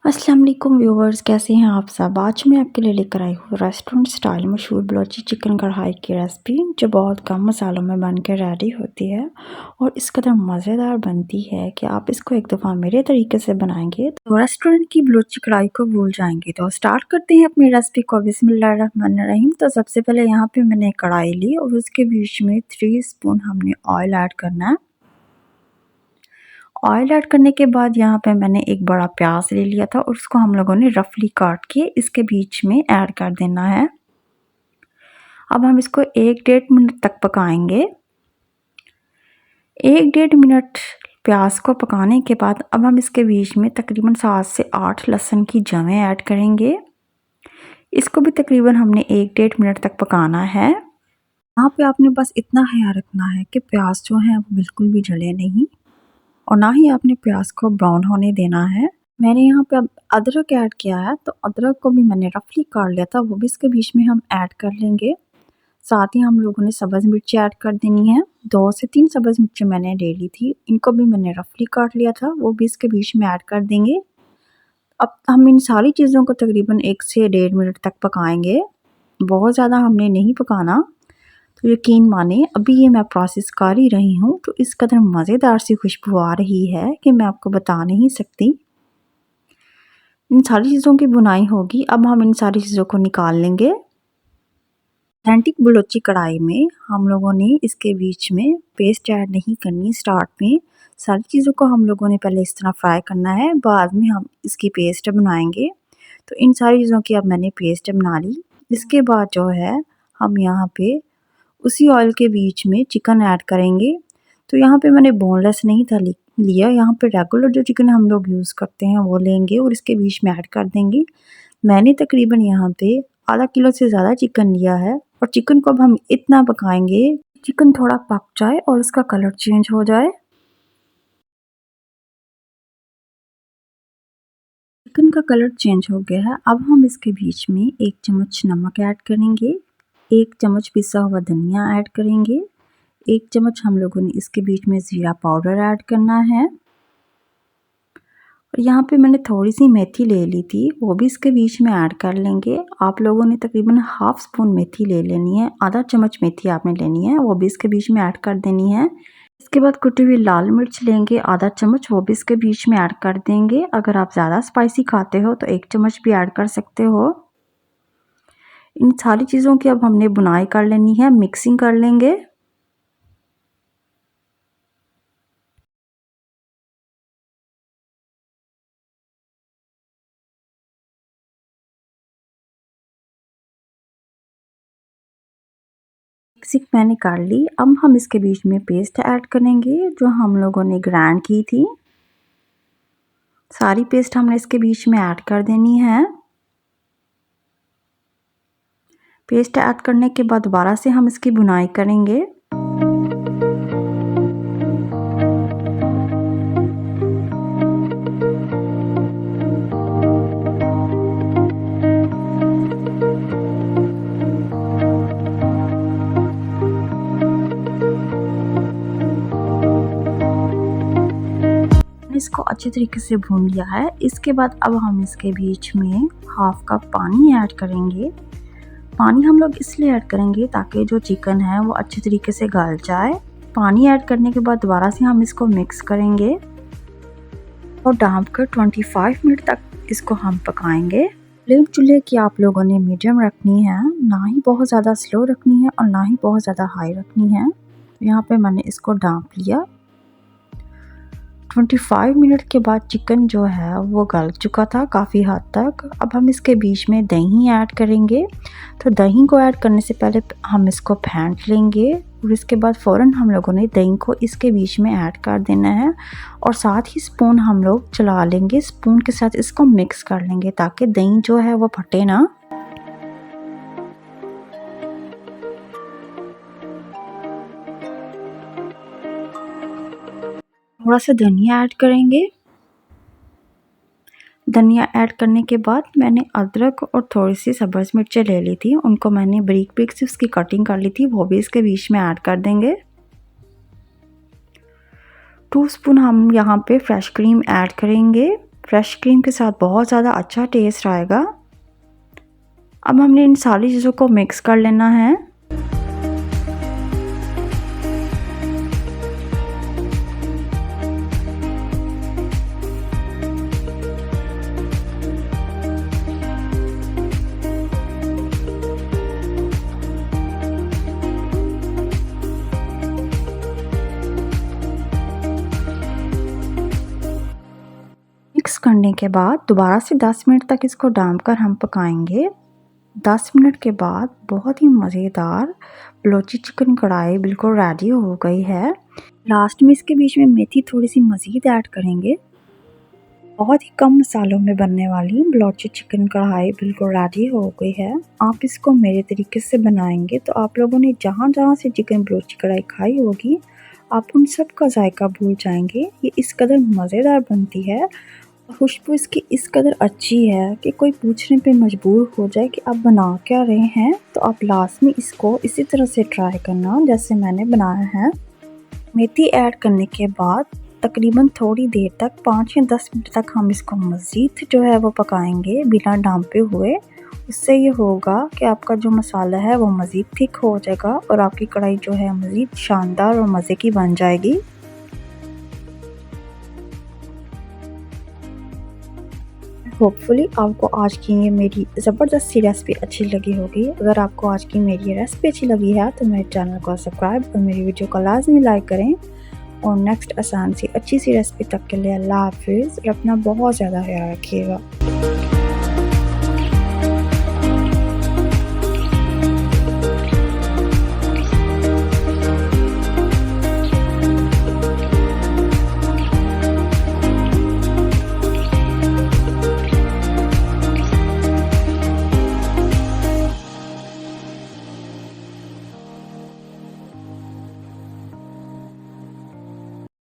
अस्सलाम वालेकुम व्यूवर्स, कैसे हैं आप सब। आज मैं आपके लिए लेकर आई हूँ रेस्टोरेंट स्टाइल मशहूर बलोची चिकन कढ़ाई की रेसिपी, जो बहुत कम मसालों में बनकर रेडी होती है और इस कदर मज़ेदार बनती है कि आप इसको एक दफ़ा मेरे तरीके से बनाएंगे तो रेस्टोरेंट की बलोची कढ़ाई को भूल जाएंगे। तो स्टार्ट करते हैं अपनी रेसिपी को। बिस्मिल्लाहिर्रहमानिर्रहीम। तो सबसे पहले यहाँ पे मैंने कढ़ाई ली और उसके बीच में 3 स्पून हमने ऑयल ऐड करना है। ऑयल ऐड करने के बाद यहाँ पे मैंने एक बड़ा प्याज ले लिया था और उसको हम लोगों ने रफली काट के इसके बीच में ऐड कर देना है। अब हम इसको 1-1.5 मिनट तक पकाएंगे। 1-1.5 मिनट प्याज को पकाने के बाद अब हम इसके बीच में तकरीबन 7 से 8 लहसुन की जवें ऐड करेंगे। इसको भी तकरीबन हमने 1-1.5 मिनट तक पकाना है। यहाँ पे आपने बस इतना ख्याल रखना है कि प्याज जो है वो बिल्कुल भी जले नहीं और ना ही आपने प्याज को ब्राउन होने देना है। मैंने यहाँ पे अब अदरक ऐड किया है, तो अदरक को भी मैंने रफली काट लिया था, वो भी इसके बीच में हम ऐड कर लेंगे। साथ ही हम लोगों ने सब्ज़ मिर्ची ऐड कर देनी है। 2 से 3 सब्ज़ मिर्ची मैंने ले ली थी, इनको भी मैंने रफली काट लिया था, वो भी इसके बीच में ऐड कर देंगे। अब हम इन सारी चीज़ों को तकरीबन 1 से 1.5 मिनट तक पकाएंगे। बहुत ज़्यादा हमने नहीं पकाना। तो यकीन माने अभी ये मैं प्रोसेस कर ही रही हूँ तो इस कदर मज़ेदार सी खुशबू आ रही है कि मैं आपको बता नहीं सकती। इन सारी चीज़ों की बुनाई होगी। अब हम इन सारी चीज़ों को निकाल लेंगे। ऑथेंटिक बलोची कढ़ाई में हम लोगों ने इसके बीच में पेस्ट ऐड नहीं करनी। स्टार्ट में सारी चीज़ों को हम लोगों ने पहले इस तरह फ्राई करना है, बाद में हम इसकी पेस्ट बनाएंगे। तो इन सारी चीज़ों की अब मैंने पेस्ट बना ली। इसके बाद जो है हम यहाँ पे उसी ऑयल के बीच में चिकन ऐड करेंगे। तो यहाँ पे मैंने बोनलेस नहीं था लिया, यहाँ पे रेगुलर जो चिकन हम लोग यूज़ करते हैं वो लेंगे और इसके बीच में ऐड कर देंगे। मैंने तकरीबन यहाँ पे आधा किलो से ज़्यादा चिकन लिया है और चिकन को अब हम इतना पकाएंगे चिकन थोड़ा पक जाए और उसका कलर चेंज हो जाए। चिकन का कलर चेंज हो गया है। अब हम इसके बीच में 1 चम्मच नमक ऐड करेंगे, 1 चम्मच पिसा हुआ धनिया ऐड करेंगे, 1 चम्मच हम लोगों ने इसके बीच में ज़ीरा पाउडर ऐड करना है और यहाँ पे मैंने थोड़ी सी मेथी ले ली थी, वो भी इसके बीच में ऐड कर लेंगे। आप लोगों ने तकरीबन हाफ स्पून मेथी ले लेनी है, आधा चम्मच मेथी आपने लेनी है, वो भी इसके बीच में ऐड कर देनी है। इसके बाद कुटी हुई लाल मिर्च लेंगे आधा चम्मच, वो भी इसके बीच में ऐड कर देंगे। अगर आप ज़्यादा स्पाइसी खाते हो तो 1 चम्मच भी ऐड कर सकते हो। इन सारी चीज़ों की अब हमने बुनाई कर लेनी है, मिक्सिंग कर लेंगे। मिक्सिंग मैंने कर ली। अब हम इसके बीच में पेस्ट ऐड करेंगे जो हम लोगों ने ग्राइंड की थी। सारी पेस्ट हमने इसके बीच में ऐड कर देनी है। पेस्ट ऐड करने के बाद दोबारा से हम इसकी बुनाई करेंगे। इसको अच्छे तरीके से भून लिया है। इसके बाद अब हम इसके बीच में हाफ कप पानी ऐड करेंगे। पानी हम लोग इसलिए ऐड करेंगे ताकि जो चिकन है वो अच्छे तरीके से गल जाए। पानी ऐड करने के बाद दोबारा से हम इसको मिक्स करेंगे और ढाँप कर 25 मिनट तक इसको हम पकाएंगे। फ्लेम चूल्हे की आप लोगों ने मीडियम रखनी है, ना ही बहुत ज़्यादा स्लो रखनी है और ना ही बहुत ज़्यादा हाई रखनी है। तो यहाँ पे मैंने इसको ढाँप लिया। 25 मिनट के बाद चिकन जो है वो गल चुका था काफ़ी हद तक। अब हम इसके बीच में दही ऐड करेंगे। तो दही को ऐड करने से पहले हम इसको फेंट लेंगे और इसके बाद फ़ौरन हम लोगों ने दही को इसके बीच में ऐड कर देना है और साथ ही स्पून हम लोग चला लेंगे। स्पून के साथ इसको मिक्स कर लेंगे ताकि दही जो है वो फटे ना। थोड़ा सा धनिया ऐड करेंगे। धनिया ऐड करने के बाद मैंने अदरक और थोड़ी सी सब्ज़ मिर्चें ले ली थी, उनको मैंने बारीक बारीक से उसकी कटिंग कर ली थी, वो भी इसके बीच में ऐड कर देंगे। 2 स्पून हम यहाँ पे फ्रेश क्रीम ऐड करेंगे। फ्रेश क्रीम के साथ बहुत ज़्यादा अच्छा टेस्ट आएगा। अब हमने इन सारी चीज़ों को मिक्स कर लेना है। मिक्स करने के बाद दोबारा से 10 मिनट तक इसको डाम कर हम पकाएंगे। 10 मिनट के बाद बहुत ही मज़ेदार बलोची चिकन कढ़ाई बिल्कुल रेडी हो गई है। लास्ट में इसके बीच में मेथी थोड़ी सी मज़ीद ऐड करेंगे। बहुत ही कम मसालों में बनने वाली बलोची चिकन कढ़ाई बिल्कुल रेडी हो गई है। आप इसको मेरे तरीके से बनाएंगे तो आप लोगों ने जहाँ जहाँ से चिकन बलोची कढ़ाई खाई होगी आप उन सब का जायका भूल जाएंगे। ये इस कदर मज़ेदार बनती है और खुशबू इसकी इस कदर अच्छी है कि कोई पूछने पे मजबूर हो जाए कि आप बना क्या रहे हैं। तो आप लास्ट में इसको इसी तरह से ट्राई करना जैसे मैंने बनाया है। मेथी ऐड करने के बाद तकरीबन थोड़ी देर तक 5 या 10 मिनट तक हम इसको मज़ीद जो है वो पकाएंगे बिना ढांपे हुए। उससे ये होगा कि आपका जो मसाला है वो मज़ीद थिक हो जाएगा और आपकी कढ़ाई जो है मज़ीद शानदार और मज़े की बन जाएगी। होपफुली आपको आज की ये मेरी ज़बरदस्त सी रेसिपी अच्छी लगी होगी। अगर आपको आज की मेरी ये रेसिपी अच्छी लगी है तो मेरे चैनल को सब्सक्राइब और मेरी वीडियो को लाजमी लाइक करें। और नेक्स्ट आसान सी अच्छी सी रेसिपी तक के लिए अल्लाह हाफिज़ और अपना बहुत ज़्यादा ख्याल रखिएगा।